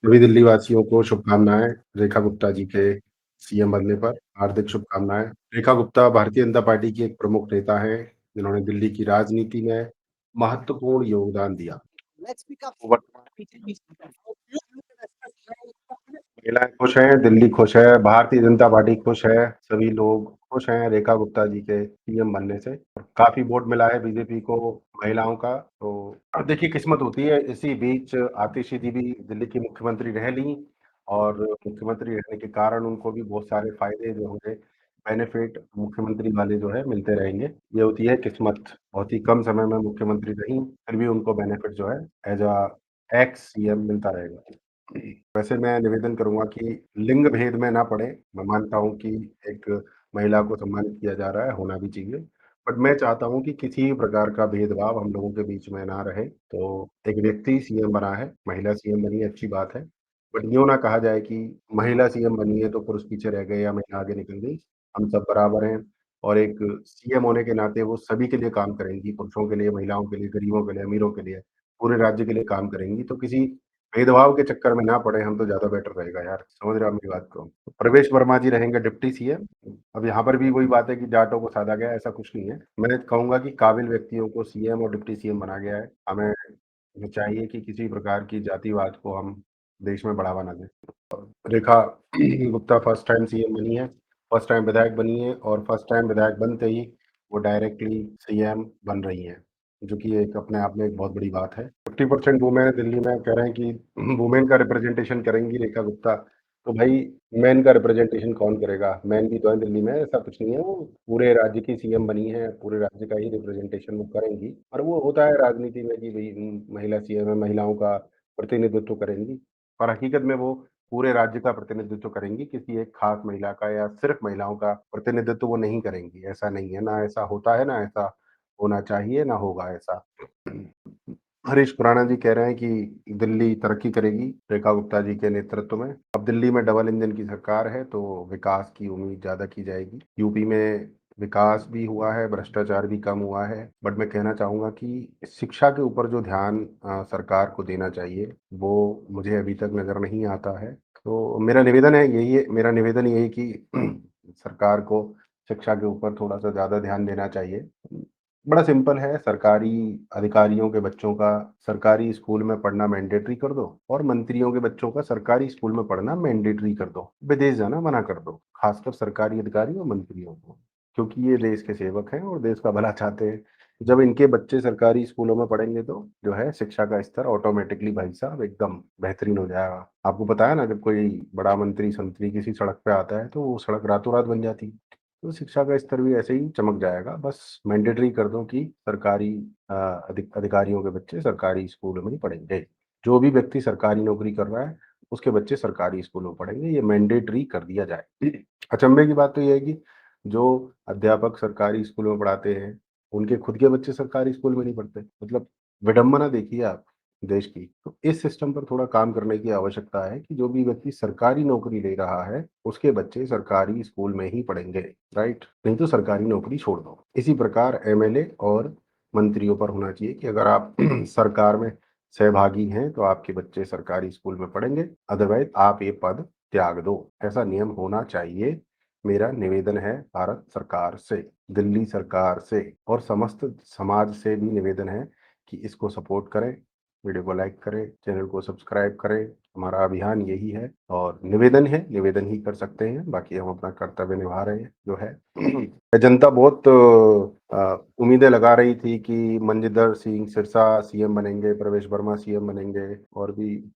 सभी दिल्ली वासियों को शुभकामनाएँ। रेखा गुप्ता जी के सीएम बनने पर हार्दिक शुभकामनाएँ। रेखा गुप्ता भारतीय जनता पार्टी की एक प्रमुख नेता हैं, जिन्होंने दिल्ली की राजनीति में महत्वपूर्ण योगदान दिया। वर्तमान महिलाएँ खुश हैं, दिल्ली खुश है, भारतीय जनता पार्टी खुश है, सभी लोग खुश हैं रेखा गुप्ता जी के सीएम बनने से। काफ़ी वोट मिला है बीजेपी को महिलाओं का, तो अब देखिए किस्मत होती है। इसी बीच आतिशी जी भी दिल्ली की मुख्यमंत्री रह लीं और मुख्यमंत्री रहने के कारण उनको भी बहुत सारे फ़ायदे जो होंगे, बेनिफिट मुख्यमंत्री वाले जो है मिलते रहेंगे। ये होती है किस्मत। बहुत ही कम समय में मुख्यमंत्री रहीं, फिर भी उनको बेनिफिट जो है एज़ एक्स सीएम मिलता रहेगा। वैसे मैं निवेदन करूँगा कि लिंग भेद में ना पड़े। मैं मानता हूँ कि एक महिला को सम्मानित किया जा रहा है, होना भी चाहिए। बट मैं चाहता हूँ कि किसी भी प्रकार का भेदभाव हम लोगों के बीच में ना रहे। तो एक व्यक्ति सीएम बना है, महिला सीएम बनी है, अच्छी बात है। बट यूँ ना कहा जाए कि महिला सीएम बनी है तो पुरुष पीछे रह गए या महिला आगे निकल गई। हम सब बराबर हैं और एक सीएम होने के नाते वो सभी के लिए काम करेंगी, पुरुषों के लिए, महिलाओं के लिए, गरीबों के लिए, अमीरों के लिए, पूरे राज्य के लिए काम करेंगी। तो किसी भेदभाव के चक्कर में ना पड़े हम तो ज़्यादा बेटर रहेगा यार, समझ रहे हो आप मेरी बात को? प्रवेश वर्मा जी रहेंगे डिप्टी सीएम। अब यहाँ पर भी वही बात है कि जाटों को साधा गया है, ऐसा कुछ नहीं है। मैं कहूँगा कि काबिल व्यक्तियों को सीएम और डिप्टी सीएम बनाया गया है। हमें चाहिए कि किसी प्रकार की जातिवाद को हम देश में बढ़ावा ना दें। Rekha Gupta first time CM बनी है, फर्स्ट टाइम विधायक बनी है और फर्स्ट टाइम विधायक बनते ही वो डायरेक्टली सीएम बन रही हैं, जो कि एक अपने आप में एक बहुत बड़ी बात है। 50% वुमेन दिल्ली में कह रहे हैं कि वुमेन का रिप्रेजेंटेशन करेंगी रेखा गुप्ता। तो भाई मेन का रिप्रेजेंटेशन कौन करेगा? मेन भी तो है दिल्ली में, ऐसा कुछ नहीं है। वो पूरे राज्य की सीएम बनी है, पूरे राज्य का ही रिप्रेजेंटेशन वो करेंगी। और वो होता है राजनीति में कि भई महिला सीएम है, महिलाओं का प्रतिनिधित्व करेंगी। और हकीकत में वो पूरे राज्य का प्रतिनिधित्व करेंगी, किसी एक खास महिला का या सिर्फ़ महिलाओं का प्रतिनिधित्व वो नहीं करेंगी, ऐसा नहीं है। ना ऐसा होता है, ना ऐसा होना चाहिए, ना होगा ऐसा। हरीश खुराना जी कह रहे हैं कि दिल्ली तरक्की करेगी रेखा गुप्ता जी के नेतृत्व में। अब दिल्ली में डबल इंजन की सरकार है तो विकास की उम्मीद ज़्यादा की जाएगी। यूपी में विकास भी हुआ है, भ्रष्टाचार भी कम हुआ है। बट मैं कहना चाहूँगा कि शिक्षा के ऊपर जो ध्यान सरकार को देना चाहिए, वो मुझे अभी तक नज़र नहीं आता है। तो मेरा निवेदन यही है कि सरकार को शिक्षा के ऊपर थोड़ा-सा ज़्यादा ध्यान देना चाहिए। बड़ा सिंपल है, सरकारी अधिकारियों के बच्चों का सरकारी स्कूल में पढ़ना मैंडेटरी कर दो और मंत्रियों के बच्चों का सरकारी स्कूल में पढ़ना मैंडेटरी कर दो। विदेश जाना मना कर दो, खासकर सरकारी अधिकारी और मंत्रियों को, क्योंकि ये देश के सेवक हैं और देश का भला चाहते हैं। जब इनके बच्चे सरकारी स्कूलों में पढ़ेंगे तो जो है शिक्षा का स्तर ऑटोमेटिकली भाई साहब एकदम बेहतरीन हो जाएगा। आपको पता है ना, जब कोई बड़ा मंत्री-संतरी किसी सड़क पे आता है तो वो सड़क रातों-रात बन जाती है। तो शिक्षा का स्तर भी ऐसे ही चमक जाएगा। बस मैंडेटरी कर दो कि सरकारी अधिकारियों के बच्चे सरकारी स्कूलों में ही पढ़ेंगे। जो भी व्यक्ति सरकारी नौकरी कर रहा है, उसके बच्चे सरकारी स्कूलों में पढ़ेंगे, ये मैंडेटरी कर दिया जाए। अचंभे की बात तो ये है कि जो अध्यापक सरकारी स्कूलों में पढ़ाते हैं, उनके खुद के बच्चे सरकारी स्कूल में नहीं पढ़ते। मतलब विडंबना देखिए आप देश की। तो इस सिस्टम पर थोड़ा काम करने की आवश्यकता है कि जो भी व्यक्ति सरकारी नौकरी ले रहा है, उसके बच्चे सरकारी स्कूल में ही पढ़ेंगे, राइट? नहीं तो सरकारी नौकरी छोड़ दो। इसी प्रकार एमएलए और मंत्रियों पर होना चाहिए कि अगर आप सरकार में सहभागी हैं, तो आपके बच्चे सरकारी स्कूल में पढ़ेंगे, अदरवाइज़ आप ये पद त्याग दो। ऐसा नियम होना चाहिए। मेरा निवेदन है भारत सरकार से, दिल्ली सरकार से और समस्त समाज से भी निवेदन है कि इसको सपोर्ट करें, वीडियो को लाइक करें, चैनल को सब्सक्राइब करें। हमारा अभियान यही है और निवेदन है, निवेदन ही कर सकते हैं, बाकी हम अपना कर्तव्य निभा रहे हैं, जो है। जनता बहुत उम्मीदें लगा रही थी कि मनजिंदर सिंह सिरसा सीएम बनेंगे, प्रवेश वर्मा सीएम बनेंगे और भी